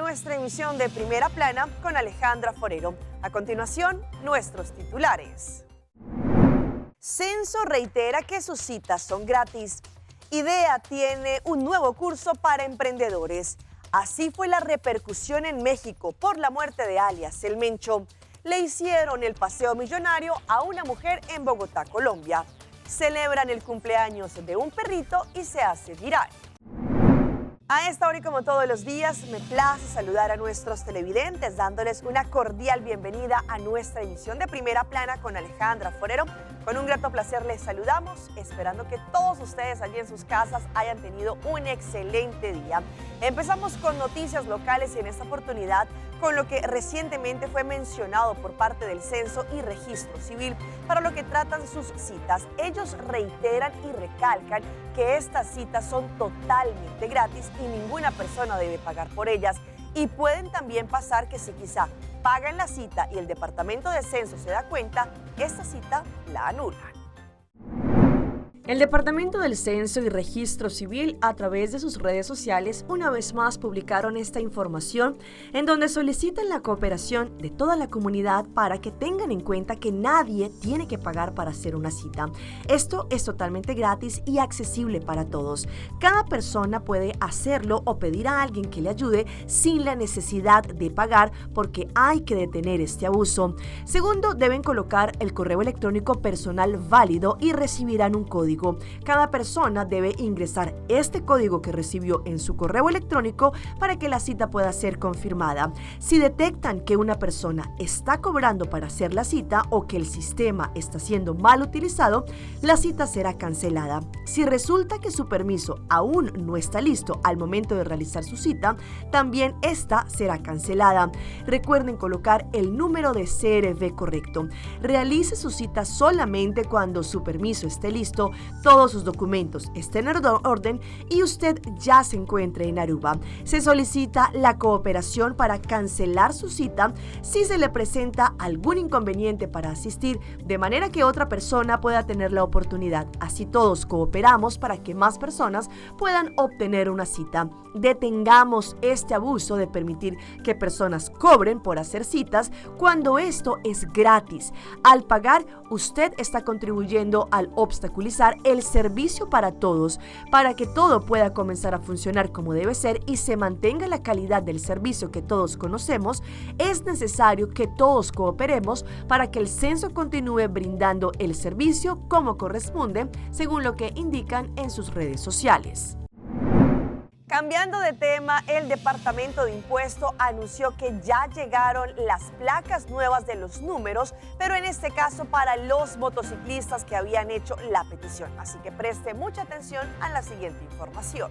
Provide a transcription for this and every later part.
nuestra emisión de Primera Plana con Alejandra Forero. A continuación, nuestros titulares. Censo reitera que sus citas son gratis. IDEA tiene un nuevo curso para emprendedores. Así fue la repercusión en México por la muerte de alias El Mencho. Le hicieron el paseo millonario a una mujer en Bogotá, Colombia. Celebran el cumpleaños de un perrito y se hace viral. A esta hora y como todos los días, me place saludar a nuestros televidentes, dándoles una cordial bienvenida a nuestra emisión de Primera Plana con Alejandra Forero. Con un grato placer les saludamos, esperando que todos ustedes allí en sus casas hayan tenido un excelente día. Empezamos con noticias locales y en esta oportunidad con lo que recientemente fue mencionado por parte del Censo y Registro Civil para lo que tratan sus citas. Ellos reiteran y recalcan que estas citas son totalmente gratis y ninguna persona debe pagar por ellas. Y pueden también pasar que si quizá pagan la cita y el Departamento de Censo se da cuenta, esta cita la anulan. El Departamento del Censo y Registro Civil, a través de sus redes sociales, una vez más publicaron esta información en donde solicitan la cooperación de toda la comunidad para que tengan en cuenta que nadie tiene que pagar para hacer una cita. Esto es totalmente gratis y accesible para todos. Cada persona puede hacerlo o pedir a alguien que le ayude sin la necesidad de pagar porque hay que detener este abuso. Segundo, deben colocar el correo electrónico personal válido y recibirán un código. Cada persona debe ingresar este código que recibió en su correo electrónico para que la cita pueda ser confirmada. Si detectan que una persona está cobrando para hacer la cita o que el sistema está siendo mal utilizado, la cita será cancelada. Si resulta que su permiso aún no está listo al momento de realizar su cita, también esta será cancelada. Recuerden colocar el número de CRV correcto. Realice su cita solamente cuando su permiso esté listo, todos sus documentos estén en orden y usted ya se encuentre en Aruba. Se solicita la cooperación para cancelar su cita si se le presenta algún inconveniente para asistir, de manera que otra persona pueda tener la oportunidad. Así todos cooperamos para que más personas puedan obtener una cita. Detengamos este abuso de permitir que personas cobren por hacer citas cuando esto es gratis. Al pagar, usted está contribuyendo al obstaculizar el servicio para todos. Para que todo pueda comenzar a funcionar como debe ser y se mantenga la calidad del servicio que todos conocemos, es necesario que todos cooperemos para que el censo continúe brindando el servicio como corresponde, según lo que indican en sus redes sociales. Cambiando de tema, el Departamento de Impuesto anunció que ya llegaron las placas nuevas de los números, pero en este caso para los motociclistas que habían hecho la petición. Así que preste mucha atención a la siguiente información.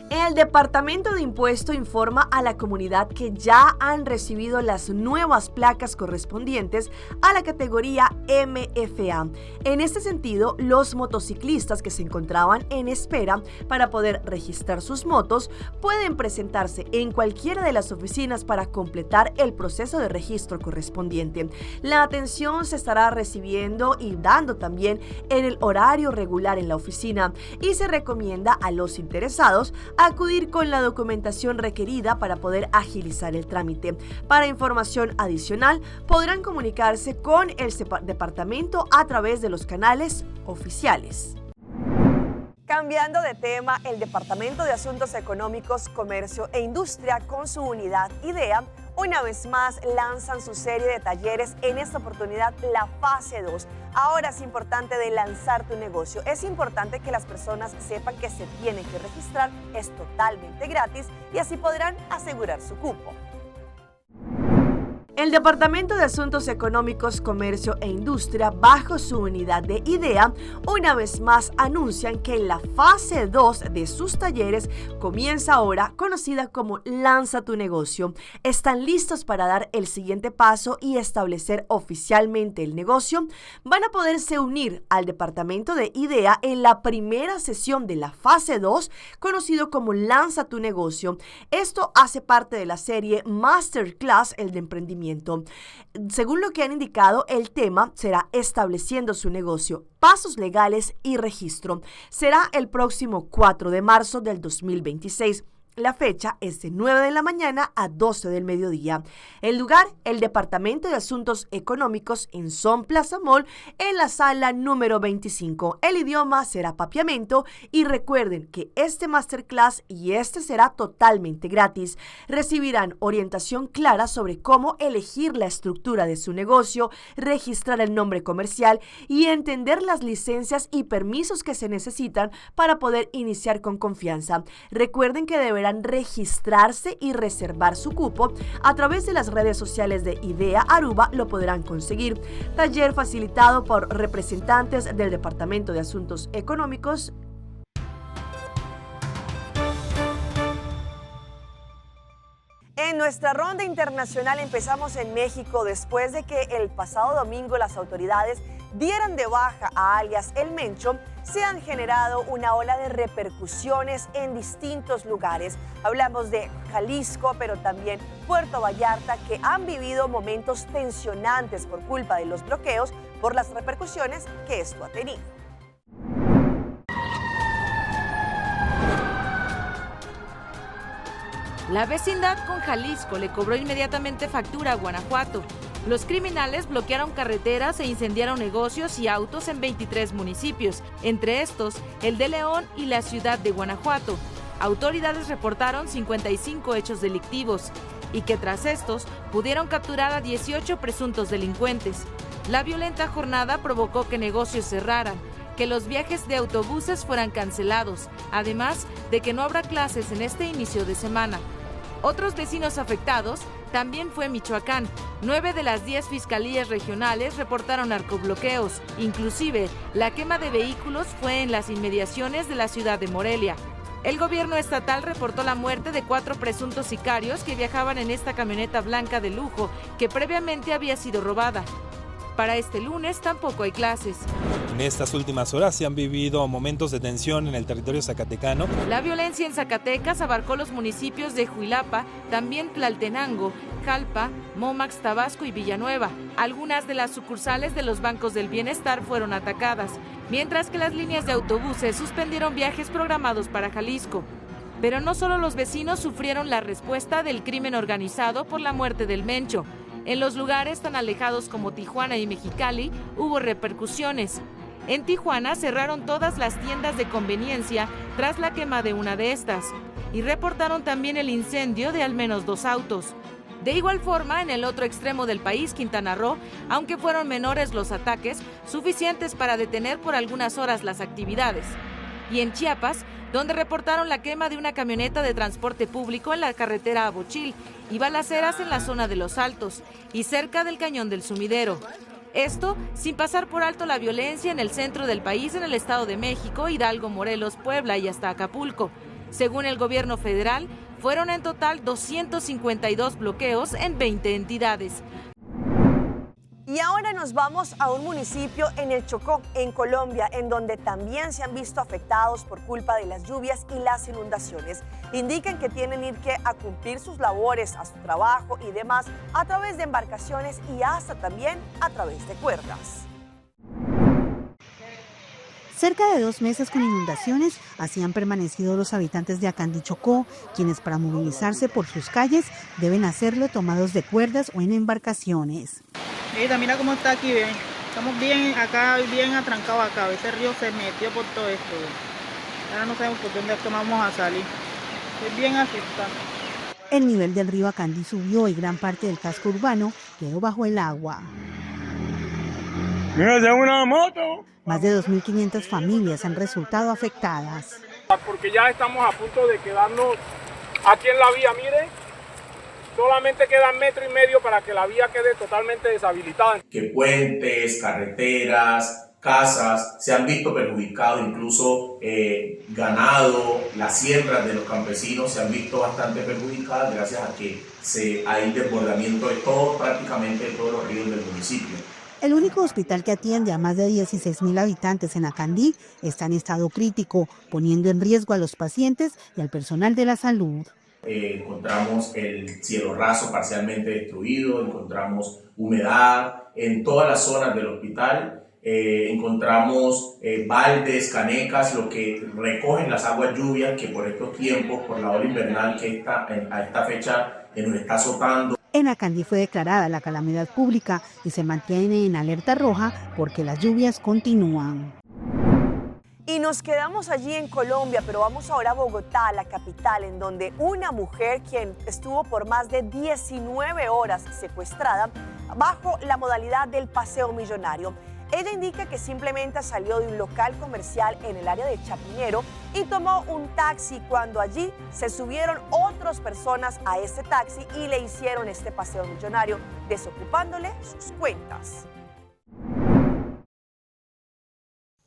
El Departamento de Impuesto informa a la comunidad que ya han recibido las nuevas placas correspondientes a la categoría MFA. En este sentido, los motociclistas que se encontraban en espera para poder registrar sus motos pueden presentarse en cualquiera de las oficinas para completar el proceso de registro correspondiente. La atención se estará recibiendo y dando también en el horario regular en la oficina y se recomienda a los interesados acudir con la documentación requerida para poder agilizar el trámite. Para información adicional, podrán comunicarse con el departamento a través de los canales oficiales. Cambiando de tema, el Departamento de Asuntos Económicos, Comercio e Industria, con su unidad IDEA, una vez más lanzan su serie de talleres, en esta oportunidad la fase 2. Ahora es importante de lanzar tu negocio. Es importante que las personas sepan que se tienen que registrar, es totalmente gratis y así podrán asegurar su cupo. El Departamento de Asuntos Económicos, Comercio e Industria, bajo su unidad de IDEA, una vez más anuncian que la fase 2 de sus talleres comienza ahora, conocida como Lanza tu negocio. Están listos para dar el siguiente paso y establecer oficialmente el negocio. Van a poderse unir al Departamento de IDEA en la primera sesión de la fase 2, conocido como Lanza tu negocio. Esto hace parte de la serie Masterclass, el de emprendimiento. Según lo que han indicado, el tema será estableciendo su negocio, pasos legales y registro. Será el próximo 4 de marzo del 2026. La fecha es de 9 de la mañana a 12 del mediodía. El lugar, el Departamento de Asuntos Económicos en Son Plaza Mall, en la sala número 25. El idioma será papiamento y recuerden que este masterclass y este será totalmente gratis. Recibirán orientación clara sobre cómo elegir la estructura de su negocio, registrar el nombre comercial y entender las licencias y permisos que se necesitan para poder iniciar con confianza. Recuerden que deberán registrarse y reservar su cupo a través de las redes sociales de IDEA Aruba. Lo podrán conseguir. Taller facilitado por representantes del Departamento de Asuntos Económicos. En nuestra ronda internacional empezamos en México después de que el pasado domingo las autoridades dieran de baja a alias El Mencho. Se han generado una ola de repercusiones en distintos lugares. Hablamos de Jalisco, pero también Puerto Vallarta, que han vivido momentos tensionantes por culpa de los bloqueos, por las repercusiones que esto ha tenido. La vecindad con Jalisco le cobró inmediatamente factura a Guanajuato. Los criminales bloquearon carreteras e incendiaron negocios y autos en 23 municipios, entre estos el de León y la ciudad de Guanajuato. Autoridades reportaron 55 hechos delictivos y que tras estos pudieron capturar a 18 presuntos delincuentes. La violenta jornada provocó que negocios cerraran, que los viajes de autobuses fueran cancelados, además de que no habrá clases en este inicio de semana. Otros vecinos afectados también fue Michoacán. 9 de las 10 fiscalías regionales reportaron narcobloqueos. Inclusive, la quema de vehículos fue en las inmediaciones de la ciudad de Morelia. El gobierno estatal reportó la muerte de 4 presuntos sicarios que viajaban en esta camioneta blanca de lujo que previamente había sido robada. Para este lunes tampoco hay clases. En estas últimas horas se han vivido momentos de tensión en el territorio zacatecano. La violencia en Zacatecas abarcó los municipios de Juilapa, también Tlaltenango, Jalpa, Mómax, Tabasco y Villanueva. Algunas de las sucursales de los bancos del bienestar fueron atacadas, mientras que las líneas de autobuses suspendieron viajes programados para Jalisco. Pero no solo los vecinos sufrieron la respuesta del crimen organizado por la muerte del Mencho. En los lugares tan alejados como Tijuana y Mexicali hubo repercusiones. En Tijuana cerraron todas las tiendas de conveniencia tras la quema de una de estas y reportaron también el incendio de al menos 2 autos. De igual forma, en el otro extremo del país, Quintana Roo, aunque fueron menores los ataques, suficientes para detener por algunas horas las actividades. Y en Chiapas, donde reportaron la quema de una camioneta de transporte público en la carretera a Bochil y balaceras en la zona de Los Altos y cerca del Cañón del Sumidero. Esto sin pasar por alto la violencia en el centro del país, en el Estado de México, Hidalgo, Morelos, Puebla y hasta Acapulco. Según el gobierno federal, fueron en total 252 bloqueos en 20 entidades. Y ahora nos vamos a un municipio en el Chocó, en Colombia, en donde también se han visto afectados por culpa de las lluvias y las inundaciones. Indican que tienen que ir a cumplir sus labores, a su trabajo y demás a través de embarcaciones y hasta también a través de cuerdas. Cerca de 2 meses con inundaciones, así han permanecido los habitantes de Acandí, Chocó, quienes para movilizarse por sus calles deben hacerlo tomados de cuerdas o en embarcaciones. Mira cómo está aquí, ven. Estamos bien acá, bien atrancados acá. Ese río se metió por todo esto. Ahora no sabemos por dónde es que vamos a salir. Estoy bien asustado. El nivel del río Acandí subió y gran parte del casco urbano quedó bajo el agua. ¡Mira, es una moto! Más de 2.500 familias han resultado afectadas. Porque ya estamos a punto de quedarnos aquí en la vía, mire. Solamente queda 1,5 metros para que la vía quede totalmente deshabilitada. Que puentes, carreteras, casas se han visto perjudicados, incluso ganado, las siembras de los campesinos se han visto bastante perjudicadas gracias a que hay desbordamiento de prácticamente todos los ríos del municipio. El único hospital que atiende a más de 16.000 habitantes en Acandí está en estado crítico, poniendo en riesgo a los pacientes y al personal de la salud. Encontramos el cielo raso parcialmente destruido, encontramos humedad en todas las zonas del hospital. encontramos baldes, canecas, lo que recogen las aguas lluvias que por estos tiempos, por la ola invernal que a esta fecha nos está azotando. En Acandí fue declarada la calamidad pública y se mantiene en alerta roja porque las lluvias continúan. Y nos quedamos allí en Colombia, pero vamos ahora a Bogotá, la capital, en donde una mujer quien estuvo por más de 19 horas secuestrada bajo la modalidad del paseo millonario. Ella indica que simplemente salió de un local comercial en el área de Chapinero y tomó un taxi cuando allí se subieron otras personas a este taxi y le hicieron este paseo millonario, desocupándole sus cuentas.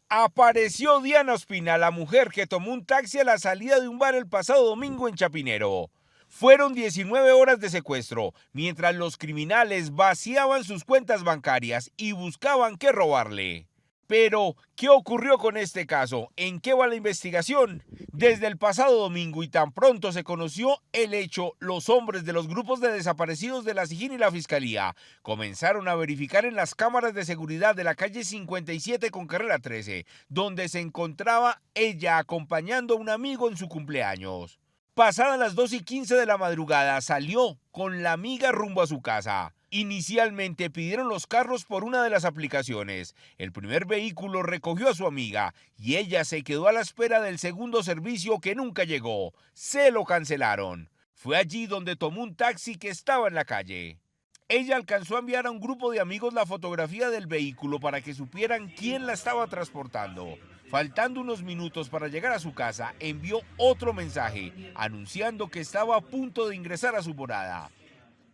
Apareció Diana Ospina, la mujer que tomó un taxi a la salida de un bar el pasado domingo en Chapinero. Fueron 19 horas de secuestro, mientras los criminales vaciaban sus cuentas bancarias y buscaban qué robarle. Pero, ¿qué ocurrió con este caso? ¿En qué va la investigación? Desde el pasado domingo y tan pronto se conoció el hecho, los hombres de los grupos de desaparecidos de la SIJIN y la Fiscalía comenzaron a verificar en las cámaras de seguridad de la calle 57 con carrera 13, donde se encontraba ella acompañando a un amigo en su cumpleaños. Pasadas las 2:15 de la madrugada salió con la amiga rumbo a su casa. Inicialmente pidieron los carros por una de las aplicaciones. El primer vehículo recogió a su amiga y ella se quedó a la espera del segundo servicio que nunca llegó. Se lo cancelaron. Fue allí donde tomó un taxi que estaba en la calle. Ella alcanzó a enviar a un grupo de amigos la fotografía del vehículo para que supieran quién la estaba transportando. Faltando unos minutos para llegar a su casa, envió otro mensaje anunciando que estaba a punto de ingresar a su morada.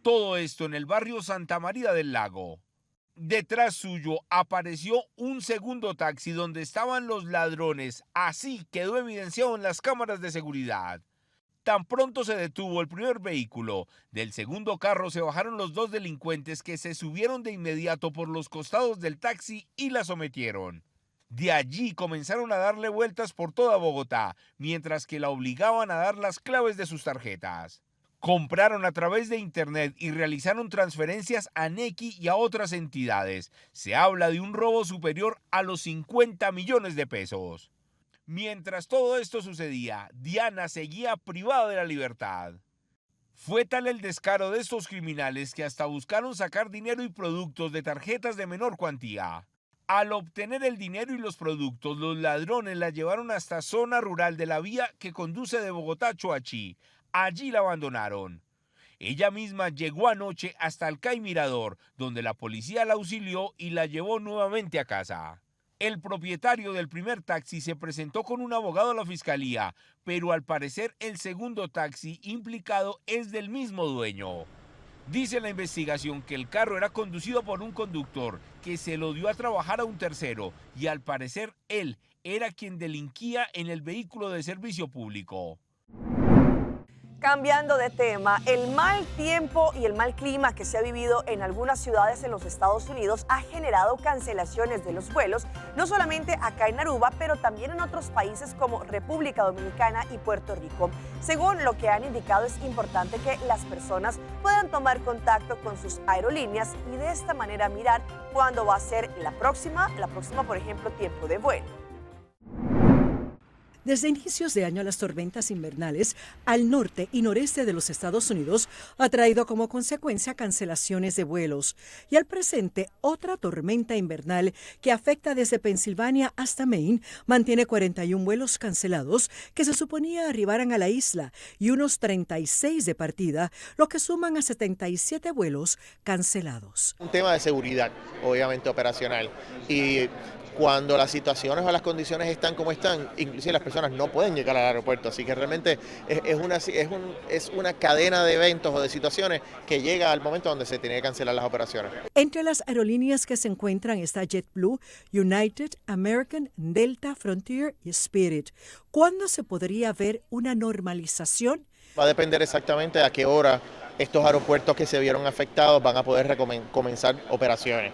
Todo esto en el barrio Santa María del Lago. Detrás suyo apareció un segundo taxi donde estaban los ladrones. Así quedó evidenciado en las cámaras de seguridad. Tan pronto se detuvo el primer vehículo, del segundo carro se bajaron los dos delincuentes que se subieron de inmediato por los costados del taxi y la sometieron. De allí comenzaron a darle vueltas por toda Bogotá, mientras que la obligaban a dar las claves de sus tarjetas. Compraron a través de internet y realizaron transferencias a Nequi y a otras entidades. Se habla de un robo superior a los 50 millones de pesos. Mientras todo esto sucedía, Diana seguía privada de la libertad. Fue tal el descaro de estos criminales que hasta buscaron sacar dinero y productos de tarjetas de menor cuantía. Al obtener el dinero y los productos, los ladrones la llevaron hasta zona rural de la vía que conduce de Bogotá a Choachí. Allí la abandonaron. Ella misma llegó anoche hasta el CAI Mirador, donde la policía la auxilió y la llevó nuevamente a casa. El propietario del primer taxi se presentó con un abogado a la fiscalía, pero al parecer el segundo taxi implicado es del mismo dueño. Dice la investigación que el carro era conducido por un conductor que se lo dio a trabajar a un tercero y al parecer él era quien delinquía en el vehículo de servicio público. Cambiando de tema, el mal tiempo y el mal clima que se ha vivido en algunas ciudades en los Estados Unidos ha generado cancelaciones de los vuelos, no solamente acá en Aruba, pero también en otros países como República Dominicana y Puerto Rico. Según lo que han indicado, es importante que las personas puedan tomar contacto con sus aerolíneas y de esta manera mirar cuándo va a ser la próxima, por ejemplo, tiempo de vuelo. Desde inicios de año, las tormentas invernales al norte y noreste de los Estados Unidos ha traído como consecuencia cancelaciones de vuelos. Y al presente, otra tormenta invernal que afecta desde Pensilvania hasta Maine mantiene 41 vuelos cancelados que se suponía arribaran a la isla y unos 36 de partida, lo que suman a 77 vuelos cancelados. Un tema de seguridad, obviamente operacional, y cuando las situaciones o las condiciones están como están, inclusive las personas no pueden llegar al aeropuerto, así que realmente es una cadena de eventos o de situaciones que llega al momento donde se tiene que cancelar las operaciones. Entre las aerolíneas que se encuentran está JetBlue, United, American, Delta, Frontier y Spirit. ¿Cuándo se podría ver una normalización? Va a depender exactamente a qué hora estos aeropuertos que se vieron afectados van a poder comenzar operaciones.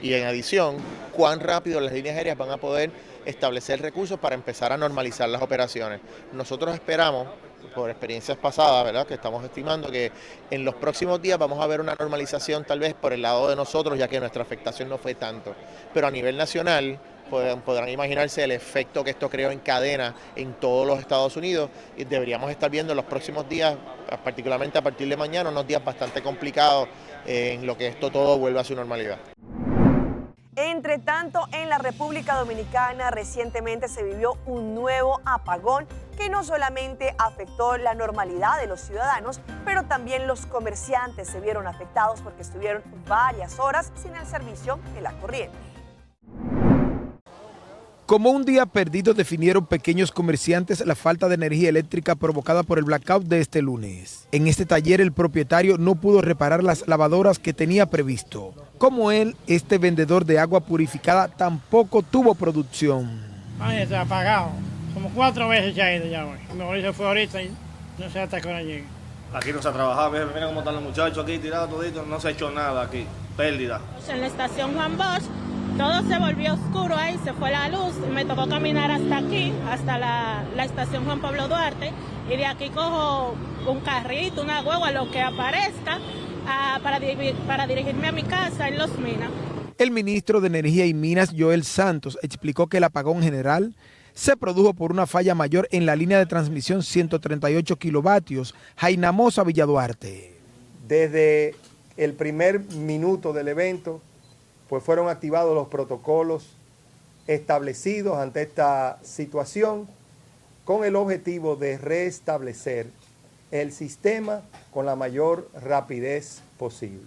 Y en adición, cuán rápido las líneas aéreas van a poder establecer recursos para empezar a normalizar las operaciones. Nosotros esperamos por experiencias pasadas, ¿verdad? Que estamos estimando que en los próximos días vamos a ver una normalización tal vez por el lado de nosotros, ya que nuestra afectación no fue tanto. Pero a nivel nacional podrán imaginarse el efecto que esto creó en cadena en todos los Estados Unidos y deberíamos estar viendo en los próximos días, particularmente a partir de mañana, unos días bastante complicados en lo que esto todo vuelva a su normalidad. Entre tanto, en la República Dominicana recientemente se vivió un nuevo apagón que no solamente afectó la normalidad de los ciudadanos, pero también los comerciantes se vieron afectados porque estuvieron varias horas sin el servicio de la corriente. Como un día perdido definieron pequeños comerciantes la falta de energía eléctrica provocada por el blackout de este lunes. En este taller el propietario no pudo reparar las lavadoras que tenía previsto. Como él, este vendedor de agua purificada tampoco tuvo producción. Ay, está apagado. Como 4 veces ya ha ido ya hoy. Mejor se fue ahorita y no sé hasta qué hora llegue. Aquí no se ha trabajado, mira cómo están los muchachos aquí tirados toditos, no se ha hecho nada aquí, pérdida. En la estación Juan Bosch todo se volvió oscuro, ahí se fue la luz, me tocó caminar hasta aquí, hasta la estación Juan Pablo Duarte, y de aquí cojo un carrito, una guagua, lo que aparezca, para dirigirme a mi casa en Los Minas. El ministro de Energía y Minas, Joel Santos, explicó que el apagón general se produjo por una falla mayor en la línea de transmisión 138 kilovatios, Jainamosa-Villa Duarte. Desde el primer minuto del evento, pues fueron activados los protocolos establecidos ante esta situación con el objetivo de restablecer el sistema con la mayor rapidez posible.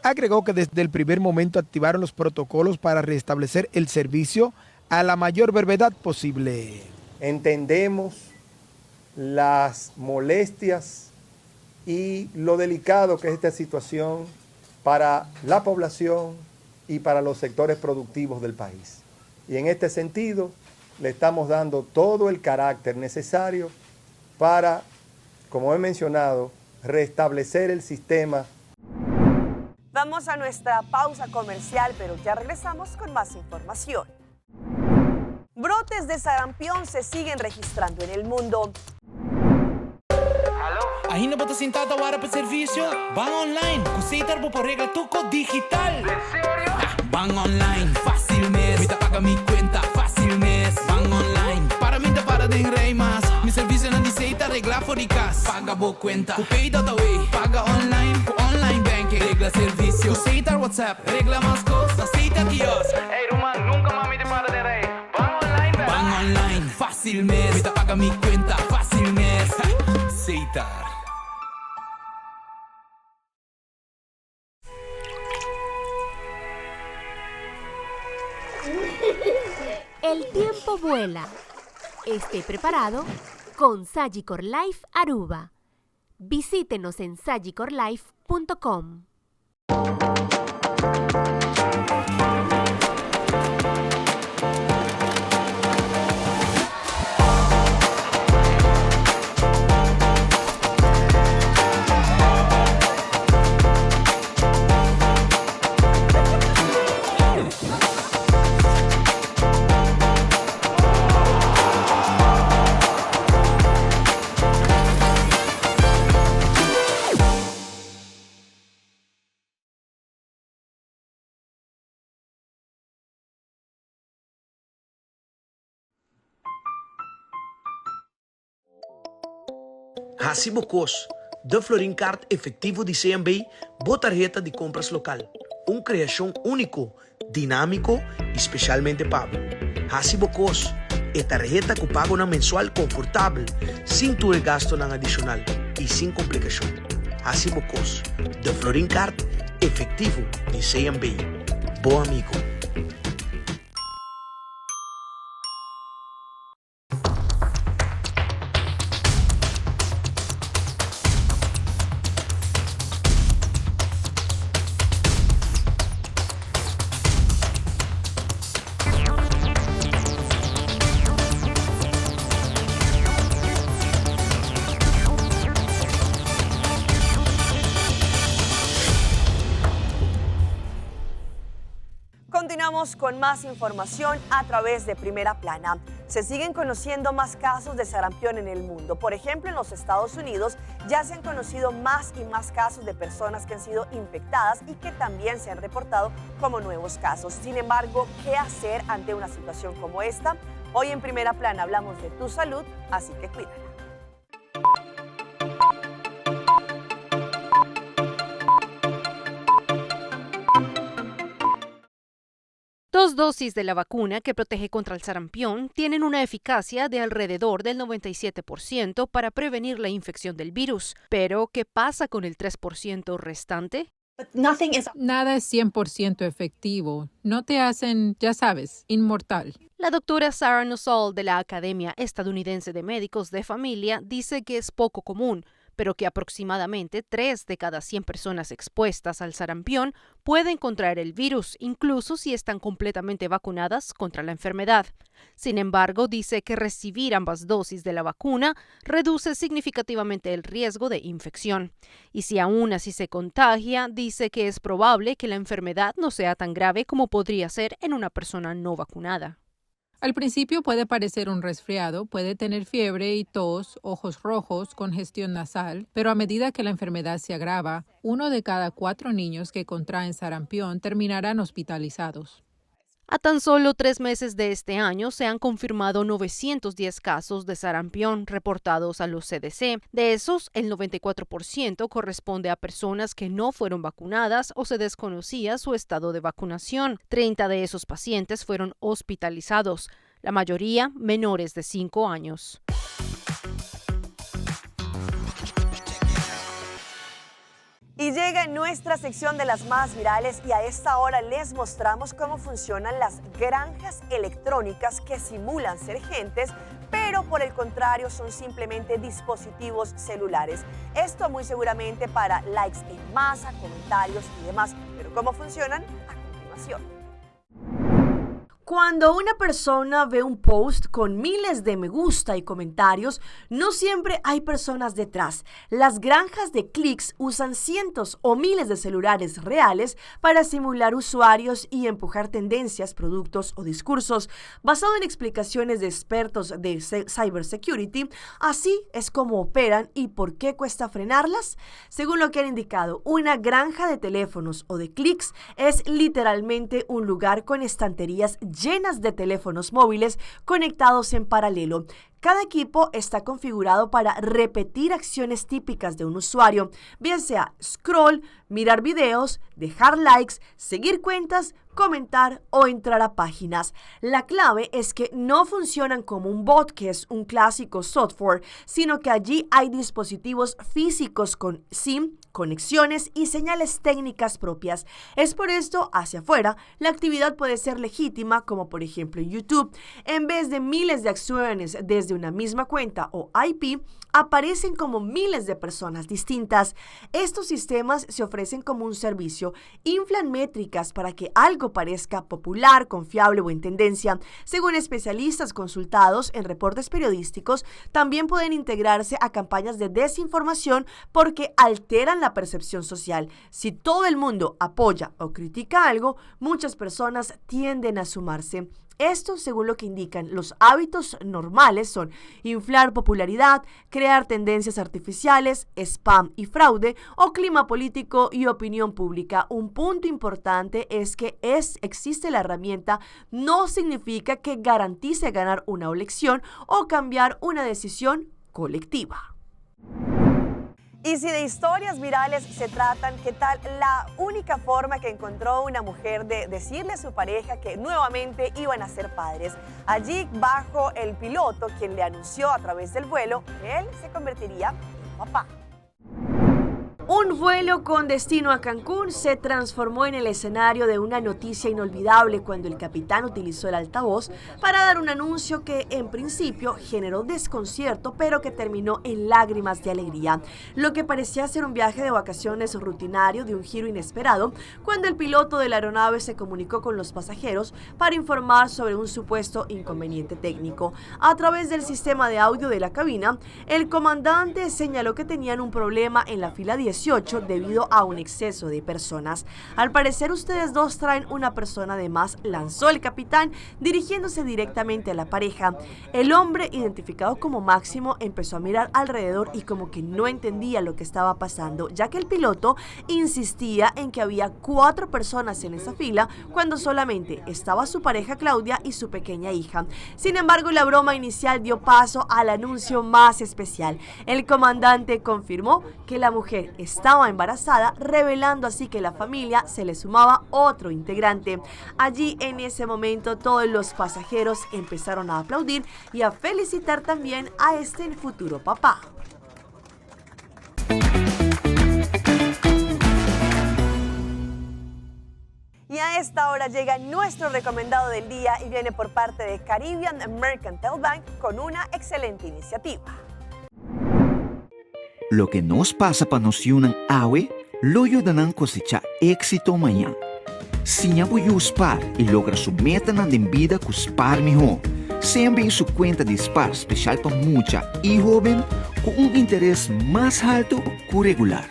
Agregó que desde el primer momento activaron los protocolos para restablecer el servicio a la mayor brevedad posible. Entendemos las molestias y lo delicado que es esta situación para la población y para los sectores productivos del país. Y en este sentido, le estamos dando todo el carácter necesario para, como he mencionado, restablecer el sistema. Vamos a nuestra pausa comercial, pero ya regresamos con más información. Brotes de sarampión se siguen registrando en el mundo. Ainda bota sentado agora para serviço? Van online, consider por regla tuco digital. ¿En serio? Van online, fácil mes. Me paga mi cuenta, fácil mes. Van online, para mim para de rei mas. Mi serviço não aceita regla fóricas. Paga boa cuenta, cupei da way. Paga online, online banking. Regla serviço, aceita WhatsApp. Regla mais costa, aceita kiosco. Ei, Roman, nunca mais me para de rei. Van online, van online, fácil mes. Me paga mi cuenta, fácil mes. Aceitar. El tiempo vuela. Esté preparado con Sagicor Life Aruba. Visítenos en sagicorlife.com. Hacibocos, da Florin Card efetivo de CMB, boa tarjeta de compras local. Criação único, dinâmico e especialmente pago. Hacibocos, é tarjeta que paga na mensual confortável, sem tu gasto na adicional e sem complicação. Hacibocos, da Florin Card efetivo de CMB. Bom amigo. continuamos con más información a través de Primera Plana. Se siguen conociendo más casos de sarampión en el mundo. Por ejemplo, en los Estados Unidos ya se han conocido más y más casos de personas que han sido infectadas y que también se han reportado como nuevos casos. Sin embargo, ¿qué hacer ante una situación como esta? Hoy en Primera Plana hablamos de tu salud, así que cuídala. 2 dosis de la vacuna que protege contra el sarampión tienen una eficacia de alrededor del 97% para prevenir la infección del virus. Pero, ¿qué pasa con el 3% restante? Nada es 100% efectivo. No te hacen, ya sabes, inmortal. La doctora Sarah Nussall de la Academia Estadounidense de Médicos de Familia dice que es poco común, pero que aproximadamente 3 de cada 100 personas expuestas al sarampión pueden contraer el virus, incluso si están completamente vacunadas contra la enfermedad. Sin embargo, dice que recibir ambas dosis de la vacuna reduce significativamente el riesgo de infección. Y si aún así se contagia, dice que es probable que la enfermedad no sea tan grave como podría ser en una persona no vacunada. Al principio puede parecer un resfriado, puede tener fiebre y tos, ojos rojos, congestión nasal, pero a medida que la enfermedad se agrava, 1 de cada 4 niños que contraen sarampión terminarán hospitalizados. A tan solo 3 meses de este año se han confirmado 910 casos de sarampión reportados a los CDC. De esos, el 94% corresponde a personas que no fueron vacunadas o se desconocía su estado de vacunación. 30 de esos pacientes fueron hospitalizados, la mayoría menores de 5 años. Y llega nuestra sección de las más virales y a esta hora les mostramos cómo funcionan las granjas electrónicas que simulan ser gentes, pero por el contrario son simplemente dispositivos celulares. Esto muy seguramente para likes en masa, comentarios y demás. Pero ¿cómo funcionan? A continuación. Cuando una persona ve un post con miles de me gusta y comentarios, no siempre hay personas detrás. Las granjas de clics usan cientos o miles de celulares reales para simular usuarios y empujar tendencias, productos o discursos. Basado en explicaciones de expertos de cybersecurity, así es como operan y por qué cuesta frenarlas. Según lo que han indicado, una granja de teléfonos o de clics es literalmente un lugar con estanterías llenas de teléfonos móviles conectados en paralelo. Cada equipo está configurado para repetir acciones típicas de un usuario, bien sea scroll, mirar videos, dejar likes, seguir cuentas, comentar o entrar a páginas. La clave es que no funcionan como un bot, que es un clásico software, sino que allí hay dispositivos físicos con SIM, conexiones y señales técnicas propias. Es por esto, hacia afuera, la actividad puede ser legítima, como por ejemplo en YouTube. En vez de miles de acciones desde una misma cuenta o IP, aparecen como miles de personas distintas. Estos sistemas se ofrecen como un servicio, inflan métricas para que algo parezca popular, confiable o en tendencia. Según especialistas consultados en reportes periodísticos, también pueden integrarse a campañas de desinformación porque alteran la percepción social. Si todo el mundo apoya o critica algo, muchas personas tienden a sumarse. Esto, según lo que indican los hábitos normales, son inflar popularidad, crear tendencias artificiales, spam y fraude, o clima político y opinión pública. Un punto importante es que existe la herramienta, no significa que garantice ganar una elección o cambiar una decisión colectiva. Y si de historias virales se tratan, ¿qué tal la única forma que encontró una mujer de decirle a su pareja que nuevamente iban a ser padres? Allí, bajo el piloto, quien le anunció a través del vuelo que él se convertiría en papá. Un vuelo con destino a Cancún se transformó en el escenario de una noticia inolvidable cuando el capitán utilizó el altavoz para dar un anuncio que en principio generó desconcierto, pero que terminó en lágrimas de alegría. Lo que parecía ser un viaje de vacaciones rutinario dio un giro inesperado cuando el piloto de la aeronave se comunicó con los pasajeros para informar sobre un supuesto inconveniente técnico. A través del sistema de audio de la cabina, el comandante señaló que tenían un problema en la fila 10 18 debido a un exceso de personas. Al parecer ustedes dos traen una persona de más, lanzó el capitán dirigiéndose directamente a la pareja. El hombre, identificado como Máximo, empezó a mirar alrededor y como que no entendía lo que estaba pasando, ya que el piloto insistía en que había 4 personas en esa fila cuando solamente estaba su pareja Claudia y su pequeña hija. Sin embargo, la broma inicial dio paso al anuncio más especial. El comandante confirmó que la mujer estaba embarazada, revelando así que la familia se le sumaba otro integrante. Allí en ese momento todos los pasajeros empezaron a aplaudir y a felicitar también a este futuro papá. Y a esta hora llega nuestro recomendado del día y viene por parte de Caribbean Mercantile Bank con una excelente iniciativa. Lo que nos pasa para nos yunan awe, lo ayudarán a cosechar éxito mañana. Si ya voy a SPAR y logra su meta en vida con SPAR mejor, se envíe su cuenta de SPAR especial para mucha y joven con un interés más alto que regular.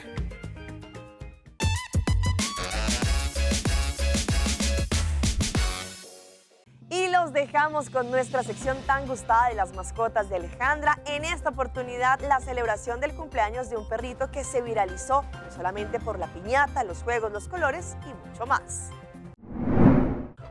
Dejamos con nuestra sección tan gustada de las mascotas de Alejandra. En esta oportunidad, la celebración del cumpleaños de un perrito que se viralizó no solamente por la piñata, los juegos, los colores y mucho más.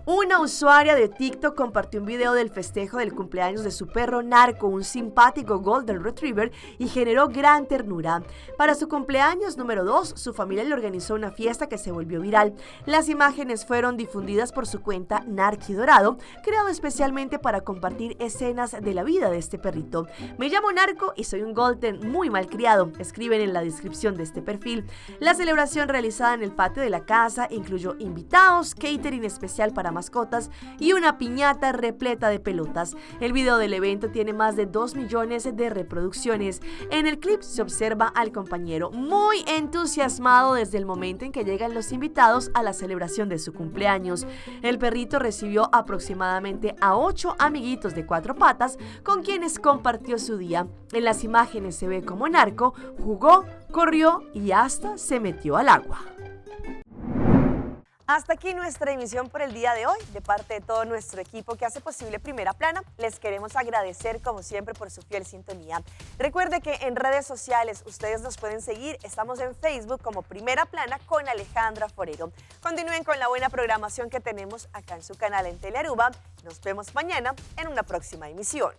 Una usuaria de TikTok compartió un video del festejo del cumpleaños de su perro Narco, un simpático Golden Retriever, y generó gran ternura. Para su cumpleaños número 2, su familia le organizó una fiesta que se volvió viral. Las imágenes fueron difundidas por su cuenta Narqui Dorado, creado especialmente para compartir escenas de la vida de este perrito. Me llamo Narco y soy un Golden muy malcriado, escriben en la descripción de este perfil. La celebración realizada en el patio de la casa incluyó invitados, catering especial para mascotas y una piñata repleta de pelotas. El video del evento tiene más de 2 millones de reproducciones. En el clip se observa al compañero muy entusiasmado desde el momento en que llegan los invitados a la celebración de su cumpleaños. El perrito recibió aproximadamente a 8 amiguitos de 4 patas con quienes compartió su día. En las imágenes se ve como Narco jugó, corrió y hasta se metió al agua. Hasta aquí nuestra emisión por el día de hoy. De parte de todo nuestro equipo que hace posible Primera Plana, les queremos agradecer como siempre por su fiel sintonía. Recuerde que en redes sociales ustedes nos pueden seguir. Estamos en Facebook como Primera Plana con Alejandra Forero. Continúen con la buena programación que tenemos acá en su canal en Telearuba. Nos vemos mañana en una próxima emisión.